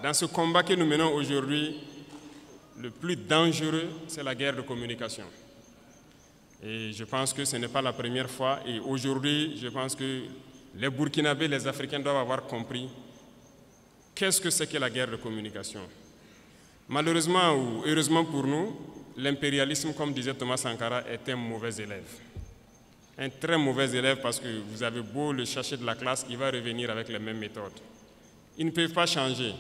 Dans ce combat que nous menons aujourd'hui, le plus dangereux, c'est la guerre de communication. Et je pense que ce n'est pas la première fois. Et aujourd'hui, je pense que les Burkinabés, les Africains doivent avoir compris qu'est-ce que c'est que la guerre de communication. Malheureusement ou heureusement pour nous, l'impérialisme, comme disait Thomas Sankara, est un mauvais élève. Un très mauvais élève parce que vous avez beau le chercher de la classe, il va revenir avec les mêmes méthodes. Ils ne peuvent pas changer.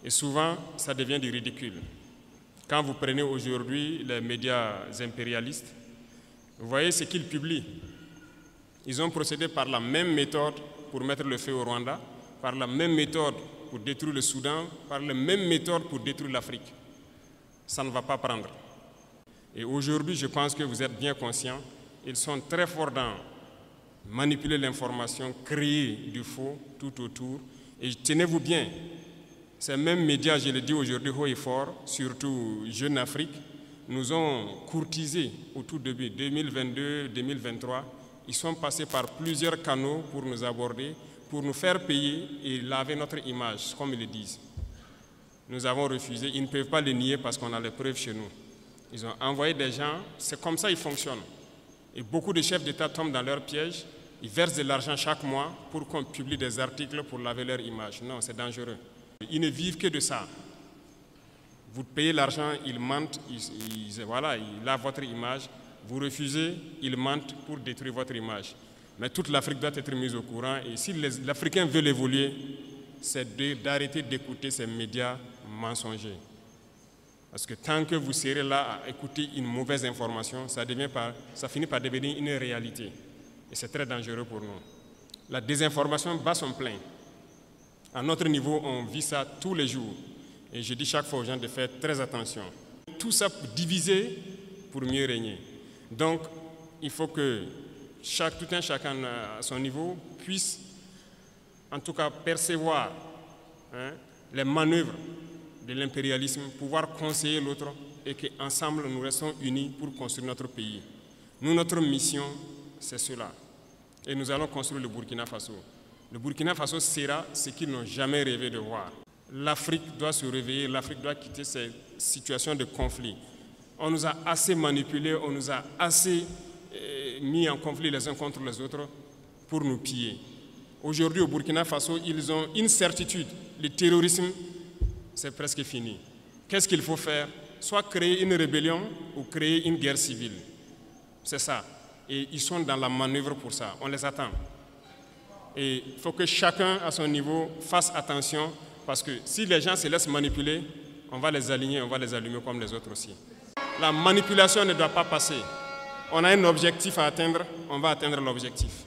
Et souvent, ça devient du ridicule. Quand vous prenez aujourd'hui les médias impérialistes, vous voyez ce qu'ils publient. Ils ont procédé par la même méthode pour mettre le feu au Rwanda, par la même méthode pour détruire le Soudan, par la même méthode pour détruire l'Afrique. Ça ne va pas prendre. Et aujourd'hui, je pense que vous êtes bien conscients, ils sont très forts dans manipuler l'information, créer du faux tout autour. Et tenez-vous bien, ces mêmes médias, je le dis aujourd'hui haut et fort, surtout Jeune Afrique, nous ont courtisés au tout début, 2022-2023. Ils sont passés par plusieurs canaux pour nous aborder, pour nous faire payer et laver notre image, comme ils le disent. Nous avons refusé, ils ne peuvent pas le nier parce qu'on a les preuves chez nous. Ils ont envoyé des gens, c'est comme ça qu'ils fonctionnent. Et beaucoup de chefs d'État tombent dans leur piège, ils versent de l'argent chaque mois pour qu'on publie des articles pour laver leur image. Non, c'est dangereux. Ils ne vivent que de ça. Vous payez l'argent, ils mentent, ils lavent votre image. Vous refusez, ils mentent pour détruire votre image. Mais toute l'Afrique doit être mise au courant. Et si l'Africain veut évoluer, c'est d'arrêter d'écouter ces médias mensongers. Parce que tant que vous serez là à écouter une mauvaise information, ça finit par devenir une réalité. Et c'est très dangereux pour nous. La désinformation bat son plein. À notre niveau, on vit ça tous les jours. Et je dis chaque fois aux gens de faire très attention. Tout ça pour diviser pour mieux régner. Donc, il faut que tout un chacun à son niveau puisse, en tout cas, percevoir les manœuvres de l'impérialisme, pouvoir conseiller l'autre et qu'ensemble, nous restons unis pour construire notre pays. Nous, notre mission, c'est cela. Et nous allons construire le Burkina Faso. Le Burkina Faso sera ce qu'ils n'ont jamais rêvé de voir. L'Afrique doit se réveiller, l'Afrique doit quitter ces situations de conflit. On nous a assez manipulés, on nous a assez mis en conflit les uns contre les autres pour nous piller. Aujourd'hui, au Burkina Faso, ils ont une certitude. Le terrorisme, c'est presque fini. Qu'est-ce qu'il faut faire? Soit créer une rébellion ou créer une guerre civile. C'est ça. Et ils sont dans la manœuvre pour ça. On les attend. Et il faut que chacun, à son niveau, fasse attention. Parce que si les gens se laissent manipuler, on va les aligner, on va les allumer comme les autres aussi. La manipulation ne doit pas passer. On a un objectif à atteindre, on va atteindre l'objectif.